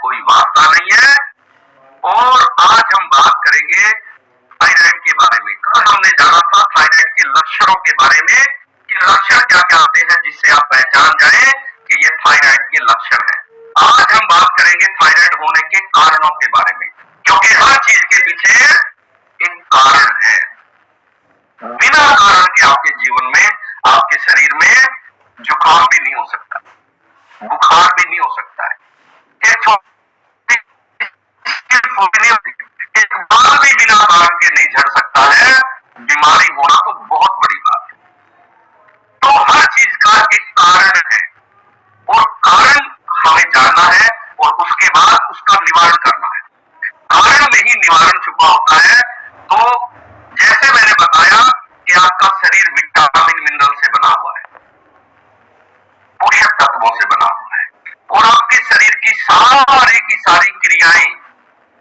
कोई वास्ता नहीं है। और आज हम बात करेंगे थायराइड के बारे में। कल हमने जाना था थायराइड के लक्षणों के बारे में कि लक्षण क्या क्या आते हैं जिससे आप पहचान जाए कि ये थायराइड के लक्षण है। आज हम बात करेंगे थायराइड होने के कारणों के बारे में, क्योंकि हर चीज के पीछे एक कारण है। बिना कारण के आपके जीवन में, आपके शरीर में जुकाम भी नहीं हो सकता, बुखार भी नहीं हो सकता है, एक बाल भी बिना कारण के नहीं झड़ सकता है। बीमारी होना तो बहुत बड़ी बात है। तो हर चीज का एक कारण है और कारण हमें जानना है और उसके बाद उसका निवारण करना है। कारण में ही निवारण छुपा होता है। तो जैसे मैंने बताया कि आपका शरीर विटामिन मिनरल से बना हुआ है, पोषक तत्वों से बना हुआ है, और आपके शरीर की सारी क्रियाएं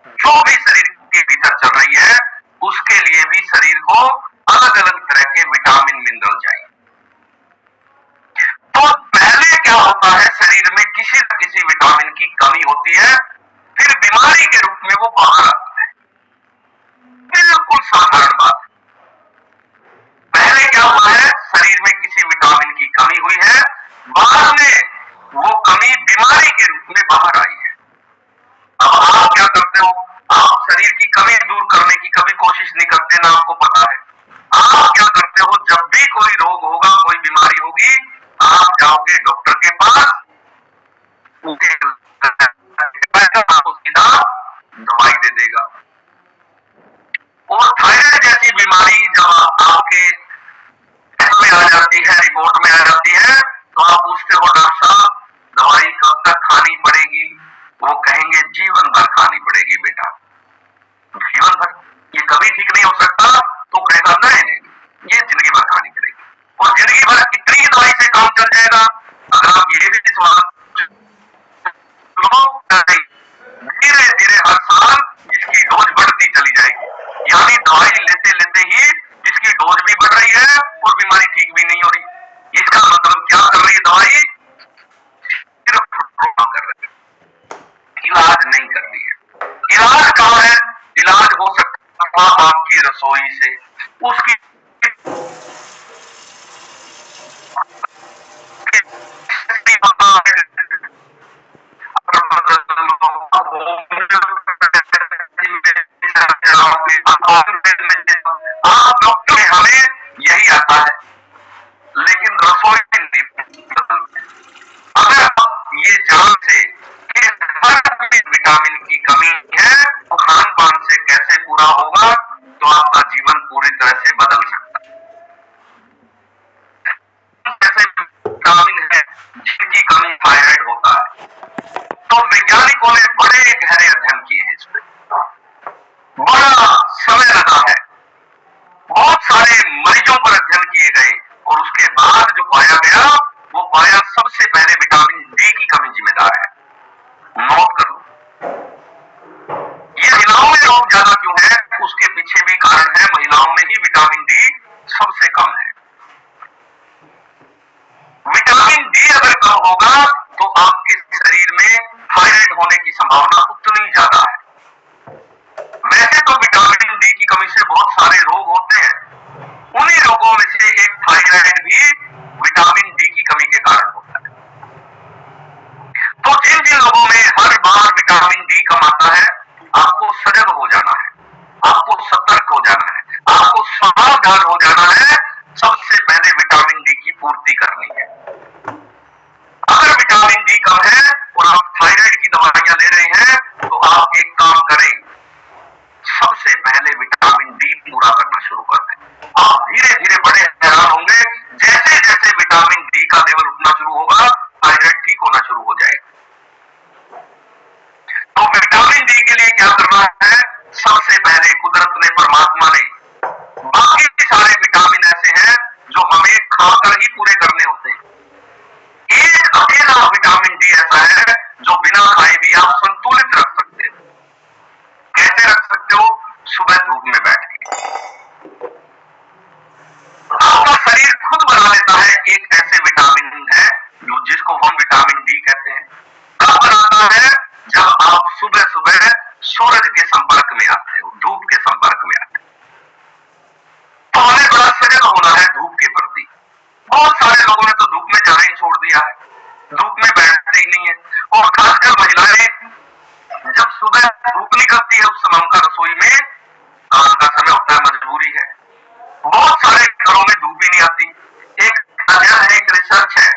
जो भी शरीर के भीतर चल रही है उसके लिए भी शरीर को अलग अलग तरह के विटामिन मिनरल चाहिए। तो पहले क्या होता है, शरीर में किसी न किसी विटामिन की कमी होती है, फिर बीमारी के रूप में वो बाहर आता है। बिल्कुल साधारण बात। पहले क्या हुआ है, शरीर में किसी विटामिन की कमी हुई है, बाद में वो कमी बीमारी के रूप में बाहर आई है। अब आप क्या करते हो, आप शरीर की कमी दूर करने की कभी कोशिश नहीं करते ना, आपको पता है। आप क्या करते हो, जब भी कोई रोग होगा, कोई बीमारी होगी, आप जाओगे डॉक्टर के पास, आपको सीधा दवाई दे देगा। और थायराइड जैसी बीमारी जब आपके टेस्ट में आ जाती है, रिपोर्ट में आ जाती है, तो आप पूछते हो डॉक्टर साहब दवाई कब तक खानी पड़ेगी? वो कहेंगे जीवन भर खानी पड़ेगी बेटा। जीवन भर? ये कभी ठीक नहीं हो सकता। तो कहेगा नहीं, ये जिंदगी भर खानी पड़ेगी। और जिंदगी भर कितनी दवाई से काम चल जाएगा? अगर आप ये भी सवाल धीरे धीरे हर साल इसकी डोज बढ़ती चली जाएगी, यानी दवाई लेते लेते ही इसकी डोज भी बढ़ रही है और बीमारी ठीक भी नहीं हो रही। इसका मतलब क्या कर रही है दवाई? सिर्फ रोक कर रही है, इलाज नहीं कर रही है। इलाज कहाँ है? इलाज हो सकता है आपकी रसोई से, उसकी आप डॉक्टर में हमें यही आता है, लेकिन रसोई अगर आप ये जान से कि विटामिन की कमी है, तो खान पान से कैसे पूरा होगा, तो आपका जीवन पूरी तरह से बदल सकता है। जैसे विटामिन है जिनकी कमी थायराइड होता है, तो वैज्ञानिकों ने बड़े गहरे अध्ययन किए हैं, इस पे बड़ा समय लगा है, बहुत सारे मरीजों पर अध्ययन किए गए, और उसके बाद जो पाया गया वो पाया सबसे पहले विटामिन डी की कमी जिम्मेदार है। नोट करो, ये महिलाओं में रोग ज्यादा क्यों है, उसके पीछे भी कारण है। महिलाओं में ही विटामिन डी सबसे कम है। विटामिन डी अगर कम होगा तो आपके शरीर में थायराइड होने की संभावना उतनी ज्यादा है। वैसे तो विटामिन डी की कमी से बहुत सारे रोग होते हैं, उन्हीं रोगों में से एक थायराइड भी विटामिन डी की कमी के कारण होता है। तो जिन जिन लोगों में हर बार विटामिन डी कम आता है, आपको सजग हो जाना है, आपको सतर्क हो जाना है, आपको सावधान हो जाना है। सबसे पहले विटामिन डी की पूर्ति करनी है। अगर विटामिन डी कम है और आप थायराइड की दवाइयां ले रहे हैं, तो आप एक काम करें, सबसे पहले विटामिन डी पूरा करना शुरू कर दें। आप धीरे धीरे बड़े हैरान होंगे, जैसे जैसे विटामिन डी का लेवल उठना शुरू होगा, थायराइड ठीक होना शुरू हो जाएगा। तो विटामिन डी के लिए क्या करना है? सबसे पहले कुदरत ने, परमात्मा ने, बाकी सारे विटामिन ऐसे हैं जो हमें खाकर ही पूरे करने होते हैं। एक अकेला विटामिन डी ऐसा है जो बिना खाए भी आप संतुलित रख सकते हैं। कैसे रख सकते हो? सुबह धूप में बैठ के आपका शरीर खुद बना लेता है। एक ऐसे विटामिन है जो जिसको हम विटामिन डी कहते हैं। कब बनाता है? जब जब आप सुबह सुबह सूरज के संपर्क में आते हो, धूप के संपर्क में आते हो, तो हमें बड़ा सजग होना है धूप के प्रति। बहुत सारे लोगों ने तो धूप में जाना ही छोड़ दिया है, धूप में बैठते ही नहीं है। और खासकर महिलाएं जब सुबह धूप निकलती है उस समय उनका रसोई में काम का समय होता है, मजबूरी है। बहुत सारे घरों में धूप ही नहीं आती। एक अध्ययन है, एक रिसर्च है,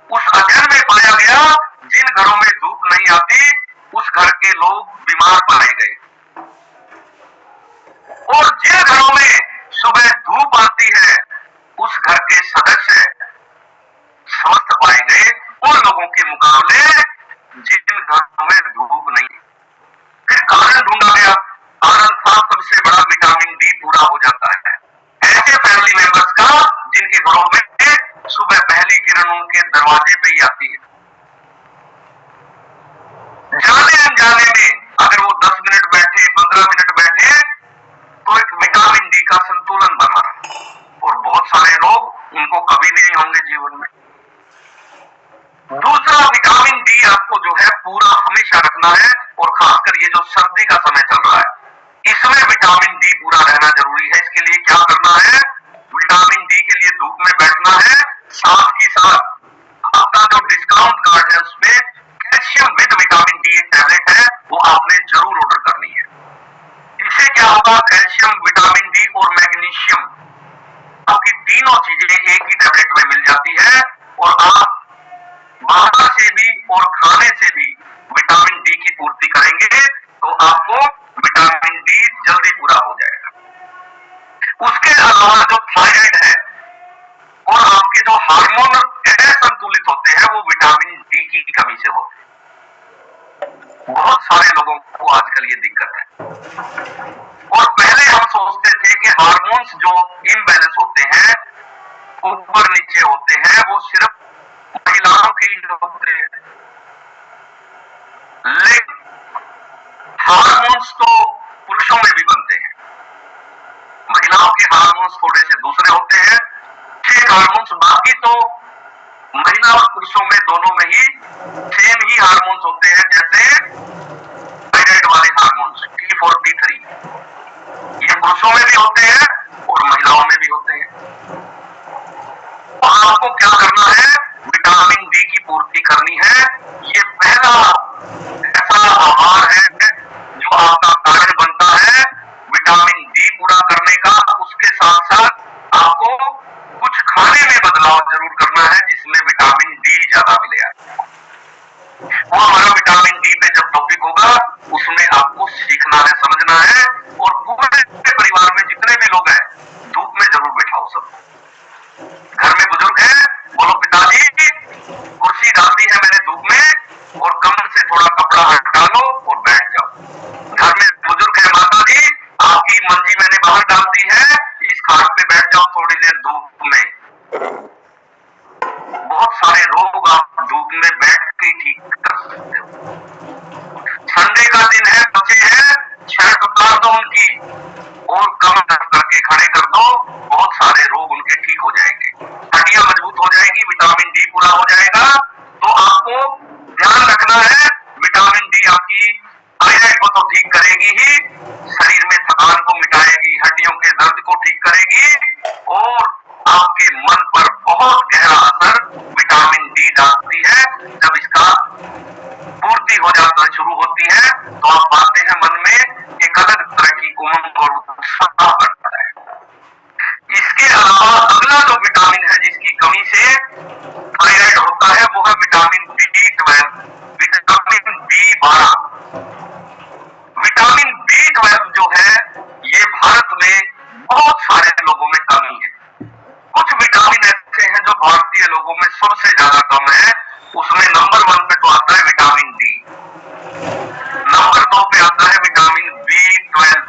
उस अध्ययन में पाया गया जिन घरों में धूप नहीं आती उस घर के लोग बीमार पाए गए, और जिन घरों में सुबह धूप आती है उस घर के सदस्य स्वस्थ पाए गए उन लोगों के मुकाबले जिन घरों में धूप नहीं। फिर कारण ढूंढा गया, कारण था सबसे बड़ा विटामिन डी पूरा हो जाता है ऐसे फैमिली मेंबर्स का जिनके घरों में सुबह पहली किरण उनके दरवाजे पे ही आती है। जाने अनजाने में अगर वो 10 मिनट बैठे, 15 मिनट बैठे, तो एक विटामिन डी का संतुलन बना रहा। और बहुत सारे लोग उनको कभी नहीं होंगे जीवन में। दूसरा, विटामिन डी आपको जो है पूरा हमेशा रखना है, और खासकर ये जो सर्दी का समय चल रहा है इसमें विटामिन डी पूरा रहना जरूरी है। इसके लिए क्या करना है? विटामिन डी के लिए धूप में बैठना है, साथ ही साथ आपका जो डिस्काउंट कार्ड है उसमें कैल्शियम विद विटामिन डी एक टैबलेट है, वो आपने जरूर ऑर्डर करनी है। इससे क्या होगा? कैल्शियम, विटामिन डी और मैग्नीशियम, आपकी तीनों चीजें एक ही टैबलेट में मिल जाती है, और आप बाहर से भी और खाने से भी विटामिन डी की पूर्ति करेंगे तो आपको विटामिन डी जल्दी पूरा हो जाएगा। उसके अलावा जो थायराइड है और आपके जो हार्मोन असंतुलित होते हैं वो विटामिन डी की कमी से होते हैं। बहुत सारे लोगों को आजकल ये दिक्कत है, और पहले हम सोचते थे कि हार्मोन्स जो इम्बैलेंस होते हैं, ऊपर नीचे होते हैं, वो सिर्फ महिलाओं के ही होते हैं, लेकिन हार्मोन्स तो पुरुषों में भी बनते हैं। महिलाओं के हार्मोन्स थोड़े से दूसरे होते हैं, 6 हार्मोन्स, बाकी तो महिला और पुरुषों में दोनों में ही सेम ही हार्मोन्स होते हैं, जैसे थायराइड वाले हार्मोन्स T4, T3, ये पुरुषों में भी होते हैं और महिलाओं में भी होते हैं। तो आपको क्या करना है? विटामिन डी की पूर्ति करनी है। ये पहला ऐसा आहार है जो आपका कारण बनता है विटामिन डी पूरा करने का। उसके साथ साथ आपको कुछ खाने में बदलाव जरूर करना है जिसमें विटामिन डी ज्यादा मिलेगा। वो हमारा विटामिन डी पे जब टॉपिक होगा उसमें आपको सीखना है, समझना है, और पूरे परिवार में जितने भी लोग हैं धूप में जरूर बैठाओ। सब घर में बुजुर्ग हैं, बोलो पिताजी कुर्सी डाल दी है मैंने धूप में, और कमर से थोड़ा कपड़ा हटा लो और बैठ जाओ। घर में बुजुर्ग है, माता जी आपकी मंजी मैंने बाहर डाल दी है, इस खाट पे बैठ जाओ थोड़ी देर धूप में। बहुत सारे रोग आप धूप में बैठ के ठीक कर सकते हो। संडे का दिन है, बच्चे हैं, शर्ट उतार दो उनकी और कम करके खड़े कर दो, बहुत सारे रोग उनके ठीक हो जाएंगे, हड्डियां मजबूत हो जाएगी, विटामिन डी पूरा हो जाएगा। तो आपको ध्यान रखना है विटामिन डी आपकी थायराइड को तो ठीक करेगी ही, शरीर में थकान को मिटाएगी, हड्डियों के दर्द को ठीक करेगी, और आपके मन पर बहुत गहरा असर विटामिन डी डालती है। जब इसका पूर्ति हो जाता शुरू होती है तो आप पाते हैं मन में एक अलग तरह की उमंग और उत्साह बढ़ता है। इसके अलावा अगला जो विटामिन है जिसकी कमी से थायराइड होता है वो है vitamin B12, vitamin B12। Vitamin B12 जो है ये भारत में बहुत सारे लोगों में कमी है। कुछ विटामिन ऐसे हैं जो भारतीय लोगों में सबसे ज्यादा कम है। उसमें नंबर 1 पे तो आता है विटामिन डी, नंबर 2 पे आता है विटामिन B12,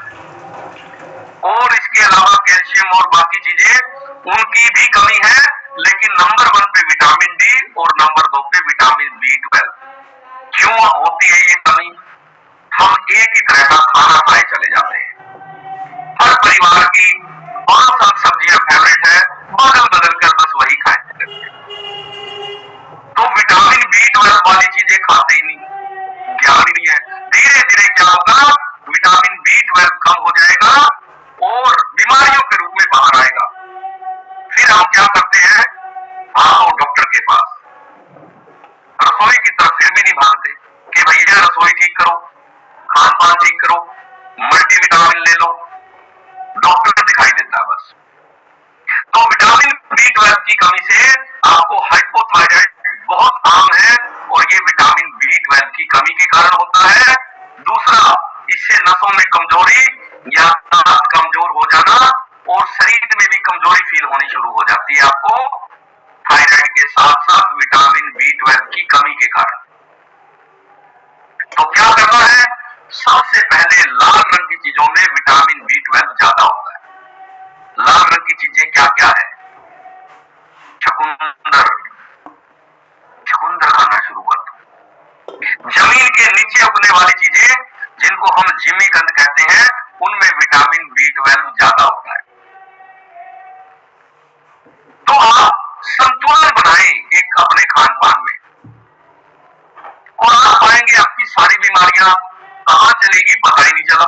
और इसके अलावा कैल्शियम और बाकी चीजें उनकी भी कमी है, लेकिन नंबर 1 पे विटामिन डी और नंबर 2 पे विटामिन B12। क्यों होती है ये कमी? हम एक ही तरह का खाना खाए चले जाते हैं। हर परिवार की 5-7 सब्जियां फेवरेट है, बदल बदल कर बस वही खाए चले जाते हैं। तो विटामिन B12 वाली चीजें खाते ही नहीं, ज्ञान ही नहीं है। नसों में कमजोरी, याददाश्त कमजोर हो जाना और शरीर में भी कमजोरी फील होनी शुरू हो जाती है आपको थायराइड के साथ साथ विटामिन B12 की कमी के कारण। तो क्या करना है? सबसे पहले लाल रंग की चीजों में विटामिन B12 ज्यादा होता है। लाल रंग की चीजें क्या क्या है? चुकंदर, चुकंदर खाना शुरू कर दो। जमीन के नीचे उगने वाली चीजें जिनको हम जिमीकंद कहते हैं, उनमें विटामिन B12 ज्यादा होता है। तो आप संतुलन बनाएं एक अपने खान पान में, और आप पाएंगे आपकी सारी बीमारियां कहां चलेगी पता ही नहीं चला।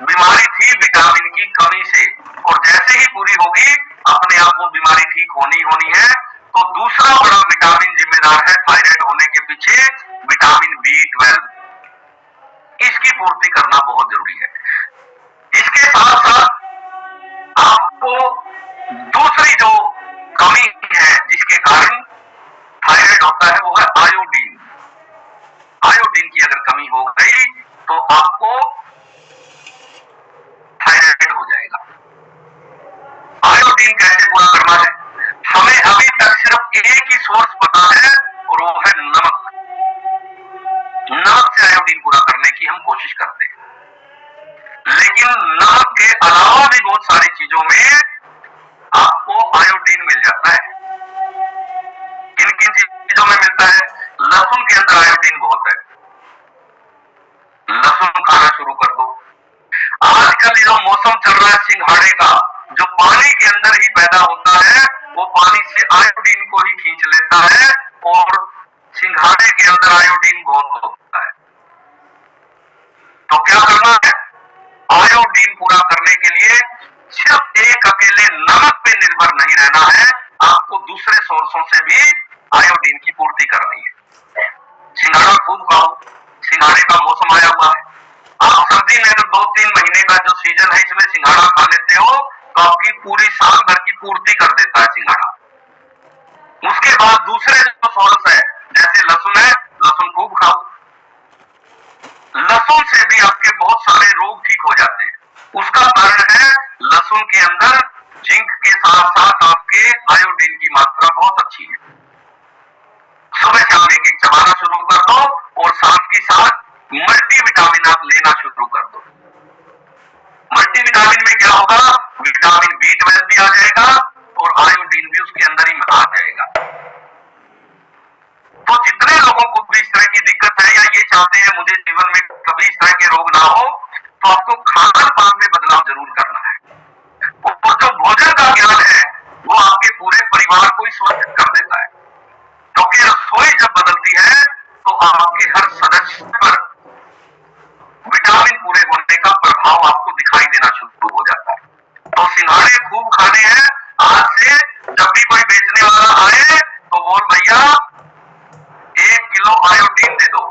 बीमारी थी विटामिन की कमी से, और जैसे ही पूरी होगी अपने आप वो बीमारी ठीक होनी है। तो दूसरा बड़ा विटामिन जिम्मेदार है थायराइड होने के पीछे, विटामिन B12। इसकी पूर्ति करना बहुत जरूरी है। इसके साथ साथ आपको दूसरी जो कमी है जिसके कारण थायराइड होता है, वो है आयोडीन। आयोडीन की अगर कमी हो गई तो आपको थायराइड हो जाएगा। आयोडीन कैसे पूरा करना है? हमें अभी तक सिर्फ एक ही सोर्स पता है और वो है नमक। नमक से आयोडीन पूरा करने की हम कोशिश करते हैं, लेकिन नमक के अलावा भी बहुत सारी चीजों में आपको आयोडीन मिल जाता है। किन किन चीजों में मिलता है? लहसुन के अंदर आयोडीन बहुत है, लहसुन खाना शुरू कर दो। आजकल जो मौसम चल रहा है सिंघाड़े का, जो पानी के अंदर ही पैदा होता है, वो पानी से आयोडीन को ही खींच लेता है, और सिंघाड़े के अंदर आयोडीन बहुत होता है। तो क्या करना है? आयोडीन पूरा करने के लिए सिर्फ एक अकेले नमक पे निर्भर नहीं रहना है, आपको दूसरे सोर्सों से भी आयोडीन की पूर्ति करनी है। सिंघाड़ा खूब खाओ, सिंघाड़े का मौसम आया हुआ है। आप सर्दी में अगर 2-3 महीने का जो सीजन है इसमें सिंघाड़ा खा लेते हो तो आपकी पूरी साल भर की पूर्ति कर देता है सिंघाड़ा। उसके बाद दूसरे जो सोर्स है, जैसे लहसुन है, लहसुन खूब खाओ। लहसुन से भी आपके बहुत सारे रोग ठीक हो जाते हैं। उसका कारण है लहसुन के अंदर जिंक के साथ साथ आपके आयोडीन की मात्रा बहुत अच्छी है। सुबह शाम एक एक चबाना शुरू कर दो, और साथ ही साथ मल्टीविटामिन आप लेना शुरू कर दो। मल्टीविटामिन में क्या होगा? विटामिन B12 भी आ जाएगा और आयोडीन भी उसके अंदर ही आ जाएगा। तो जितने लोगों को भी इस तरह की दिक्कत है या ये चाहते हैं मुझे जीवन में कभी इस तरह के रोग ना हो, तो आपको खान पान में बदलाव जरूर करना है। और जो भोजन का ज्ञान है वो आपके पूरे परिवार को ही स्वस्थ कर देता है, क्योंकि रसोई जब बदलती है तो आपके हर सदस्य पर विटामिन पूरे होने का प्रभाव आपको दिखाई देना शुरू हो जाता है। तो सिंघाड़े खूब खाने हैं। आज से जब भी कोई बेचने वाला आए तो बोल भैया 1 किलो आयोडीन दे दो।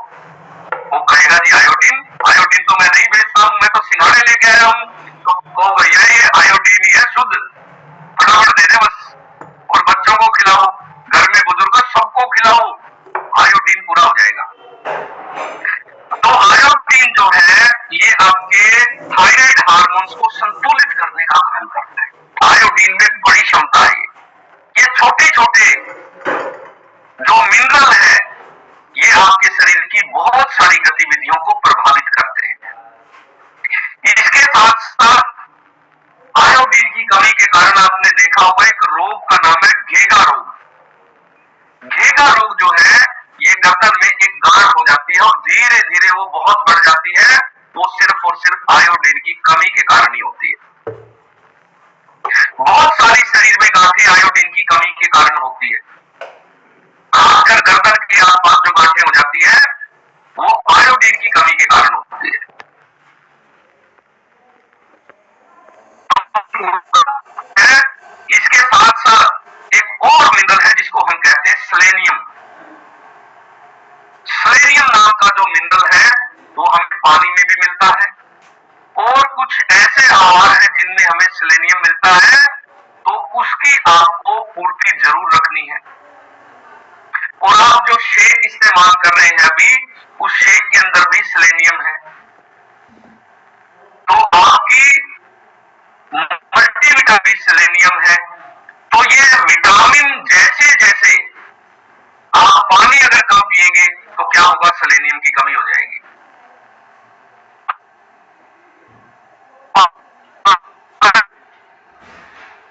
वो कहेगा जी आयोडीन? आयोडीन तो मैं नहीं बेचता हूं, मैं तो सिंघाड़े लेके आया हूं। तो भैया ये आयोडीन ही है शुद्ध, फटाफट दे दे बस, और बच्चों को खिलाओ, घर में बुजुर्ग सबको खिलाओ, आयोडीन पूरा हो जाएगा। तो आयोडीन जो है ये आपके थायराइड हार्मोन्स को संतुलित करने का काम करता है। आयोडीन में बड़ी क्षमता है। ये छोटे छोटे जो मिनरल है ये आपके शरीर की बहुत सारी गतिविधियों को प्रभावित करते हैं। इसके साथ साथ आयोडीन की कमी के कारण आपने देखा होगा एक रोग का नाम है घेगा रोग। घेगा रोग जो है ये गर्दन में एक गांठ हो जाती है और धीरे धीरे वो बहुत बढ़ जाती है। वो सिर्फ और सिर्फ आयोडीन की कमी के कारण ही होती है। बहुत सारी शरीर में गांठें आयोडीन की कमी के कारण होती है। खासकर गर्दन के आसपास जो गांठें हो जाती है वो आयोडीन की कमी के कारण होती है। इसके साथ साथ एक और मिनरल है जिसको हम कहते हैं सेलेनियम। सेलेनियम नाम का जो मिनरल है वो हमें पानी में भी मिलता है, और कुछ ऐसे आहार हैं जिनमें हमें सेलेनियम मिलता है, तो उसकी आपको पूर्ति जरूर रखनी है। और आप जो शेक इस्तेमाल कर रहे हैं अभी, उस शेक के अंदर भी सेलेनियम है। तो ये विटामिन जैसे जैसे आप पानी अगर कम पिएंगे तो क्या होगा, सेलेनियम की कमी हो जाएगी।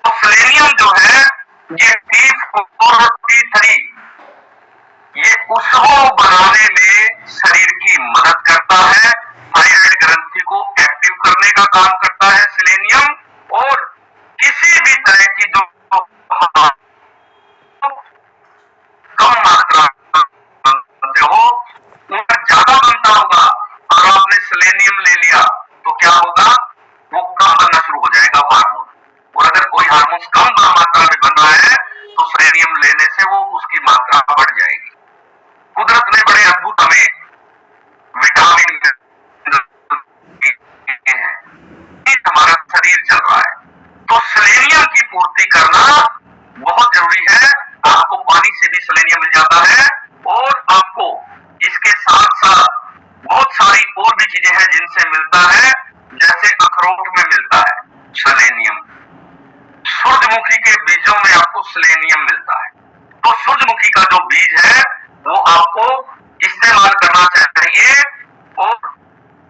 तो सेलेनियम जो है ये T4 और T3 ये उसको बनाने में शरीर की मदद करता है, थायराइड ग्रंथि को एक्टिव करने का काम करता है सेलेनियम। और किसी भी तरह की जो कम मात्रा हो उनका ज्यादा बनता होगा, अगर आपने सेलेनियम ले लिया तो क्या होगा, वो कम बनना शुरू हो जाएगा हार्मोन। और अगर कोई हार्मोन कम मात्रा में बन रहा है तो सेलेनियम लेने से वो उसकी मात्रा बढ़ जाएगी। कुदरत ने बड़े अद्भुत हमें विटामिन हैं, हमारा शरीर चल रहा है तो सेलेनियम की पूर्ति करना बहुत जरूरी है। आपको पानी से भी सेलेनियम मिल जाता है और आपको इसके साथ साथ बहुत सारी और भी चीजें हैं जिनसे मिलता है, जैसे अखरोट में मिलता है सेलेनियम, सूरजमुखी के बीजों में आपको सेलेनियम मिलता है। तो सूरजमुखी का जो बीज है वो आपको इस्तेमाल करना चाहिए। और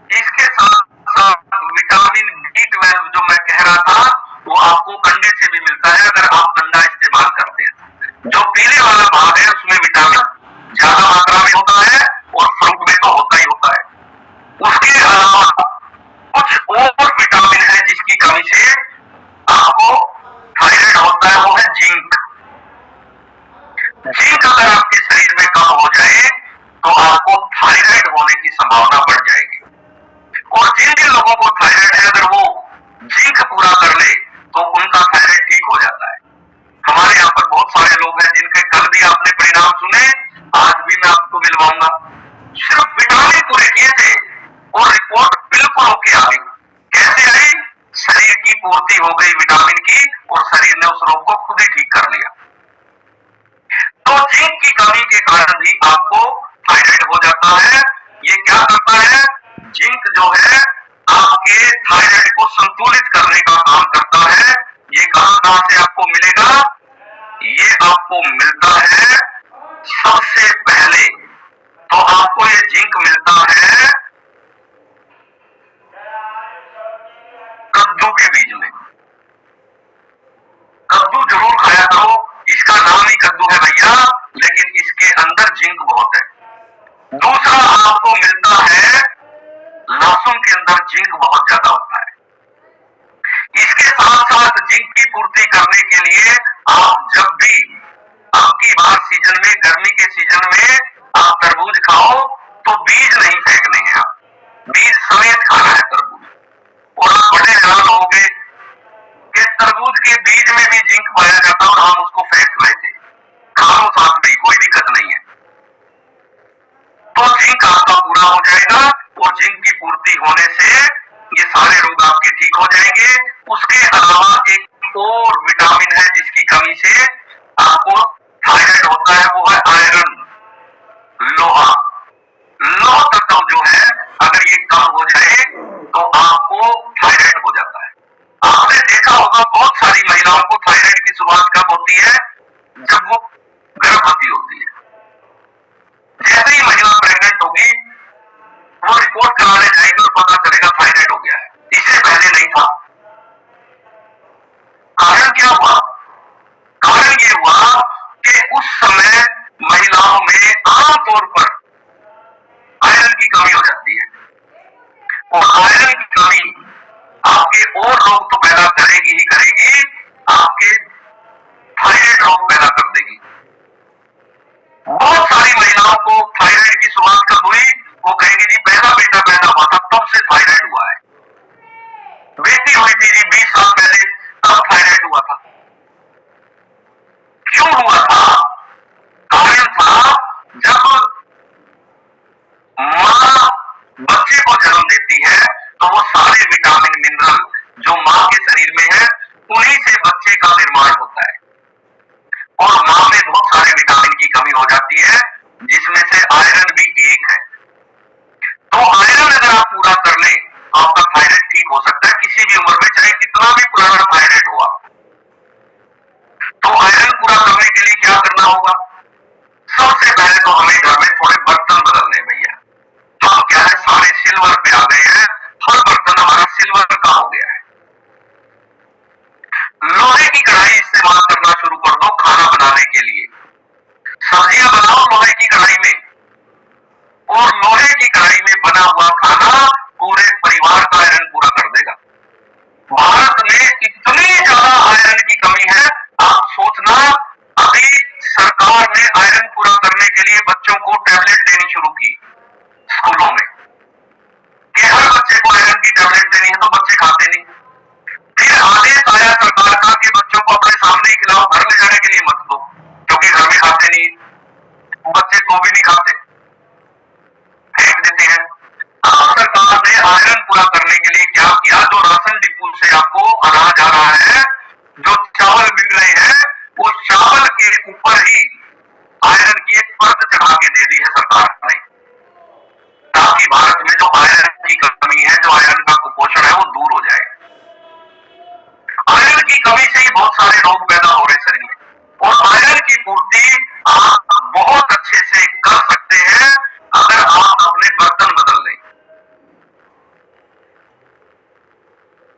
इसके साथ साथ विटामिन B12 जो मैं कह रहा था वो आपको अंडे से भी मिलता है, अगर आप अंडा इस्तेमाल करते हैं। जो पीले वाला भाग है उसमें विटामिन ज्यादा मात्रा में होता है और फ्रूट में तो होता ही होता है। उसके अलावा कुछ और विटामिन है जिसकी कमी से आपको थायराइड होता है, वो है जिंक। जिंक अगर आपके शरीर में कम हो जाए तो आपको थायराइड होने की संभावना बढ़ जाएगी। और जिन जिन लोगों को थायराइड है अगर वो जिंक पूरा कर ले तो उनका थायराइड ठीक हो जाता है। हमारे यहाँ पर बहुत सारे लोग हैं जिनके कल भी आपने परिणाम सुने, आज भी मैं आपको मिलवाऊंगा। सिर्फ विटामिन पूरे किए थे और रिपोर्ट बिल्कुल ओके आ गई। कैसे आई? शरीर की पूर्ति हो गई विटामिन की और शरीर ने उस रोग को खुद ही ठीक कर लिया। तो जिंक की कमी के कारण भी आपको थायराइड हो जाता है। ये क्या करता है, जिंक जो है आपके थायराइड को संतुलित करने का काम करता है। ये कहां से आपको मिलेगा, ये आपको मिलता है सबसे पहले तो आपको ये जिंक मिलता है कद्दू के बीज में। कद्दू जरूर खाया करो, इसका नाम ही कद्दू है भैया, लेकिन इसके अंदर जिंक बहुत है। दूसरा आपको मिलता है लहसुन के अंदर जिंक बहुत ज्यादा होता है। इसके साथ साथ जिंक की पूर्ति करने के लिए आप जब भी आपकी बार सीजन में, गर्मी के सीजन में आप तरबूज खाओ तो बीज नहीं फेंकने हैं, आप बीज समेत खाना है तरबूज। और आप बड़े हैरान होंगे कि तरबूज के बीज में भी जिंक पाया जाता और हम उसको फेंक रहे थे। खाओ साथ में, कोई दिक्कत नहीं है। तो जिंक आपका पूरा हो जाएगा और जिंक की पूर्ति होने से ये सारे रोग आपके ठीक हो जाएंगे। उसके अलावा एक और विटामिन है जिसकी कमी से आपको थायराइड होता है, वो है आयरन, लोहा। लोह तत्व जो है अगर ये कम हो जाए तो आपको थायराइड हो जाता है। आपने देखा होगा बहुत सारी महिलाओं को थायराइड की शुरुआत कब होती है, जब वो गर्भवती होती है। जैसे ही महिला प्रेग्नेंट होगी वो रिपोर्ट कराने जाएगी और पता चलेगा थायराइड हो गया है, इससे पहले नहीं था। कारण क्या हुआ? कारण ये हुआ कि उस समय महिलाओं में आमतौर पर आयरन की कमी हो जाती है और आयरन की कमी आपके और रोग तो पैदा करेगी ही करेगी, आपके थायराइड रोग पैदा कर देगी। बहुत सारी महिलाओं को थायराइड की शुरुआत कब हुई, वो कहेंगे जी पहला बेटा पैदा हुआ था तब से थायराइड हुआ है। बेटी हुई थी जी 20 साल पहले, तब थायराइड हुआ था। क्यों हुआ था? कारण था जब मां बच्चे को जन्म देती है तो वो सारे विटामिन मिनरल जो मां के शरीर में है उन्हीं से बच्चे का निर्माण होता है। और मां में बहुत सारे विटामिन की कमी हो जाती है जिसमें से आयरन भी एक है। तो आयरन अगर आप पूरा कर ले तो आपका थायराइड ठीक हो सकता है किसी भी उम्र में, चाहे कितना भी पुराना थायराइड हुआ। तो सब्जियां बनाओ लोहे की कढ़ाई में, और लोहे की कढ़ाई में बना हुआ खाना पूरे परिवार का आयरन पूरा कर देगा। भारत में इतनी ज्यादा आयरन की कमी है, आप सोचना, अभी सरकार ने आयरन पूरा करने के लिए बच्चों को टैबलेट देनी शुरू की स्कूलों में, कि हर बच्चे को आयरन की टैबलेट देनी है, तो बच्चे खाते नहीं। फिर आदेश आया सरकार का कि बच्चों को अपने सामने ही खिलाओ, घर ले जाने के लिए मत दो, क्योंकि घर में खाते नहीं, बच्चे तो भी नहीं खाते, फेंक देते हैं। अब सरकार ने आयरन पूरा करने के लिए क्या किया, जो राशन डिपो से आपको अनाज आ रहा है, जो चावल मिल रहे हैं, वो चावल के ऊपर ही आयरन की एक परत चढ़ा के दे दी है सरकार ने, ताकि भारत में जो आयरन की कमी है, जो आयरन का कुपोषण है, वो दूर हो जाए। आयरन की कमी से ही बहुत सारे रोग पैदा हो रहे शरीर में, और आयरन की पूर्ति आप बहुत अच्छे से कर सकते हैं अगर आप अपने बर्तन बदल लें।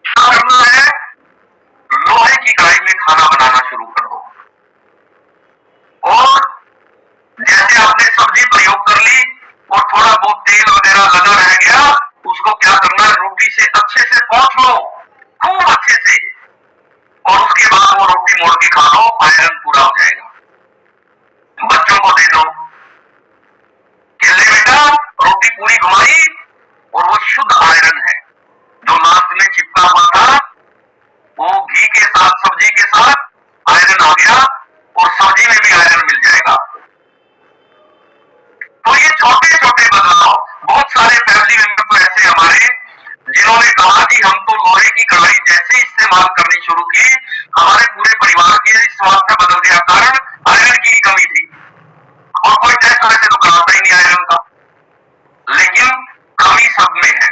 क्या करना है, लोहे की कढ़ाई में खाना बनाना शुरू कर दो, और जैसे आपने सब्जी प्रयोग कर ली और थोड़ा बहुत तेल वगैरह लगा रह गया, उसको क्या करना है, रोटी से अच्छे से पोंछ लो, खूब अच्छे से, और उसके बाद वो रोटी मोड़ के खा लो, आयरन पूरा हो जाएगा। बच्चों को दे दो, खेलने बेटा, रोटी पूरी घुमाई, और वो शुद्ध आयरन है, जो लास्ट में चिपका हुआ था, वो घी के साथ, सब्जी के साथ आयरन आ गया, और सब्जी में भी आयरन मिल जाएगा। तो ये छोटे छोटे बदलाव, बहुत सारे फैमिली मेंबर तो ऐसे हमारे जिन्होंने कहा कि हम तो लोहे की कढ़ाई जैसे इस्तेमाल करनी शुरू की, हमारे पूरे परिवार के स्वास्थ्य बदल गया, कारण आयरन की कमी थी, और कोई टेस्ट वैसे तो कराता ही नहीं आयरन का, लेकिन कमी सब में है।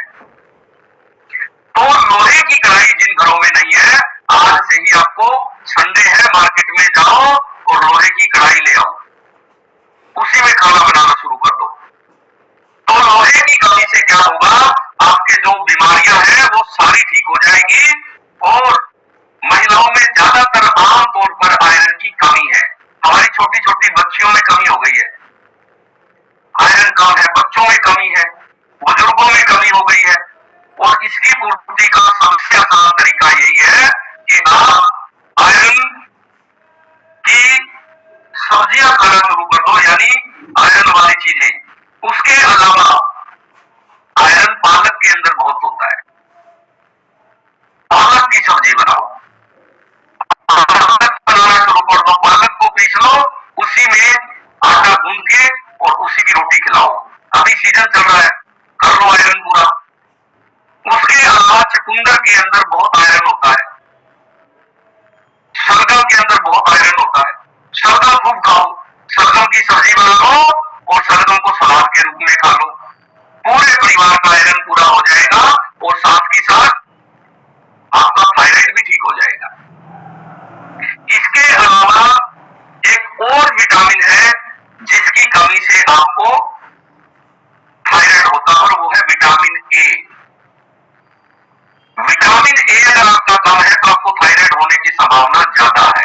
तो लोहे की कढ़ाई जिन घरों में नहीं है, आज से ही आपको संडे है, मार्केट में जाओ और लोहे की कढ़ाई ले आओ, उसी में खाना बनाना शुरू कर दो। तो लोहे की कमी से क्या होगा, आपके जो बीमारियां हैं वो सारी ठीक हो जाएगी, और महिलाओं में ज्यादातर आमतौर पर आयरन की कमी है। हमारी छोटी छोटी बच्चियों में कमी हो गई है, आयरन कम है, बच्चों में कमी है, बुजुर्गों में कमी हो गई है, और इसकी पूर्ति का सबसे आसान तरीका यही है कि आप आयरन की सब्जियां खाना शुरू कर दो, यानी आयरन वाली चीजें। उसके अलावा आयरन पालक के अंदर बहुत होता है, पालक की सब्जी बनाओ, पालक बनाना शुरू कर दो, पालक को पीस लो, उसी में आटा गूंद के और उसी की रोटी खिलाओ। अभी सीजन चल रहा है, कर लो आयरन पूरा। उसके अलावा चुकंदर के अंदर बहुत आयरन होता है, शलगम के अंदर बहुत आयरन होता है, शलगम खूब खाओ, शलगम की सब्जी बना लो और शलगम को सलाद के रूप में खा लो, पूरे परिवार का आयरन पूरा हो जाएगा, और साथ ही साथ आपका थायराइड भी ठीक हो जाएगा। इसके अलावा एक और विटामिन है जिसकी कमी से आपको थायराइड होता है, और वो है विटामिन ए। विटामिन ए अगर आपका कम है तो आपको थायराइड होने की संभावना ज्यादा है।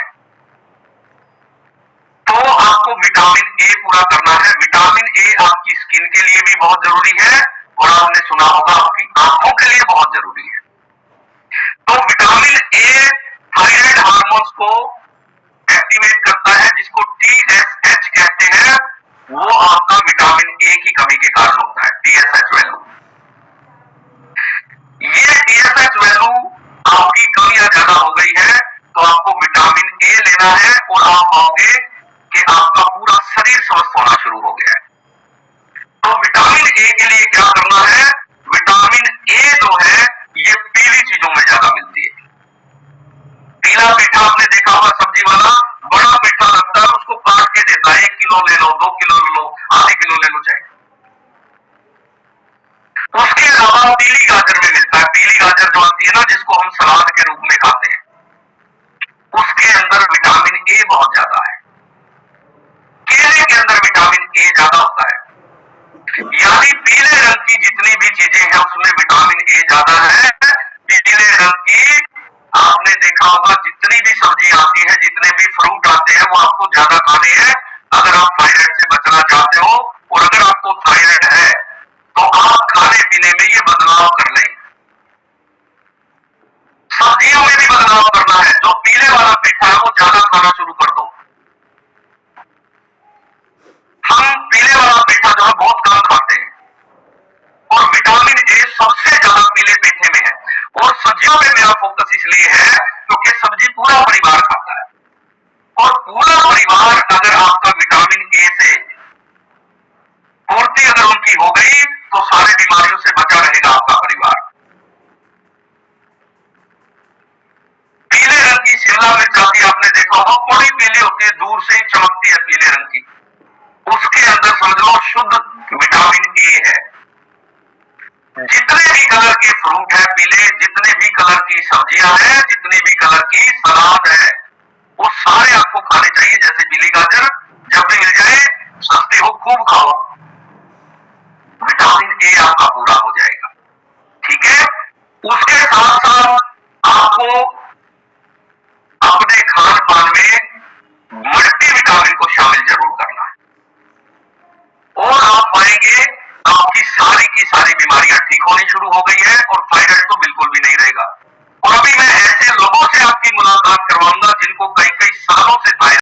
तो आपको विटामिन ए पूरा करना है। विटामिन ए आपकी स्किन के लिए भी बहुत जरूरी है, और आपने सुना होगा आपकी आंखों के लिए बहुत जरूरी है। तो विटामिन ए थायराइड हार्मोन्स को एक्टिवेट करता है, जिसको TSH कहते हैं, वो आपका विटामिन ए की कमी के कारण होता है, TSH वैल्यू। ये TSH वैल्यू आपकी कमी या ज्यादा हो गई है, तो आपको विटामिन ए लेना है, और आप पाओगे कि आपका पूरा शरीर स्वस्थ होना शुरू हो गया है। तो विटामिन ए के लिए क्या करना है, विटामिन ए जो है ये पीली चीजों में ज्यादा मिलती है। पीला पेठा आपने देखा होगा, सब्जी वाला बड़ा पेठा लगता है, उसको काट के देता है, 1 किलो ले लो, 2 किलो ले लो, आधे किलो ले लो चाहे। उसके अलावा पीली गाजर में मिलता है, पीली गाजर जो आती है ना, जिसको हम सलाद के रूप में खाते हैं, उसके अंदर विटामिन ए बहुत ज्यादा है। केले के अंदर विटामिन ए ज्यादा होता है, यानी पीले रंग की जितनी भी चीजें हैं उसमें विटामिन ए ज्यादा है। पीले रंग की आपने देखा होगा जितनी भी सब्जी आती है, जितने भी फ्रूट आते हैं, वो आपको ज्यादा खाने हैं अगर आप खाना शुरू कर दो। हम पीले वाला पेठा जो है बहुत कम खाते हैं, और विटामिन ए सबसे ज्यादा पीले पेठे में है। और सब्जियों में मेरा फोकस इसलिए है क्योंकि सब्जी पूरा परिवार खाता है, और पूरा परिवार अगर आपका विटामिन ए से पूर्ति अगर उनकी हो गई तो सारी बीमारियों से बचा रहेगा आपका परिवार। पीले रंग की शिमला मिर्च आती है, आपने देखा होगा, बड़ी पीली होती है, दूर से ही चमकती है पीले रंग की। उसके अंदर समझ लो शुद्ध विटामिन ए है। जितने भी कलर के फ्रूट है पीले, जितने भी कलर की सब्जियां हैं, जितने भी कलर की सलाद है, वो सारे आपको खाने चाहिए। जैसे पीली गाजर जब भी मिल जाए, सस्ती हो, खूब खाओ, विटामिन ए आपका पूरा हो जाएगा। ठीक है, उसके साथ साथ आपको अपने खान पान में मल्टीविटामिन को शामिल जरूर करना है, और आप पाएंगे आपकी सारी की सारी बीमारियां ठीक होनी शुरू हो गई है, और थायराइड तो बिल्कुल भी नहीं रहेगा। और अभी मैं ऐसे लोगों से आपकी मुलाकात करवाऊंगा जिनको कई कई सालों से थायराइड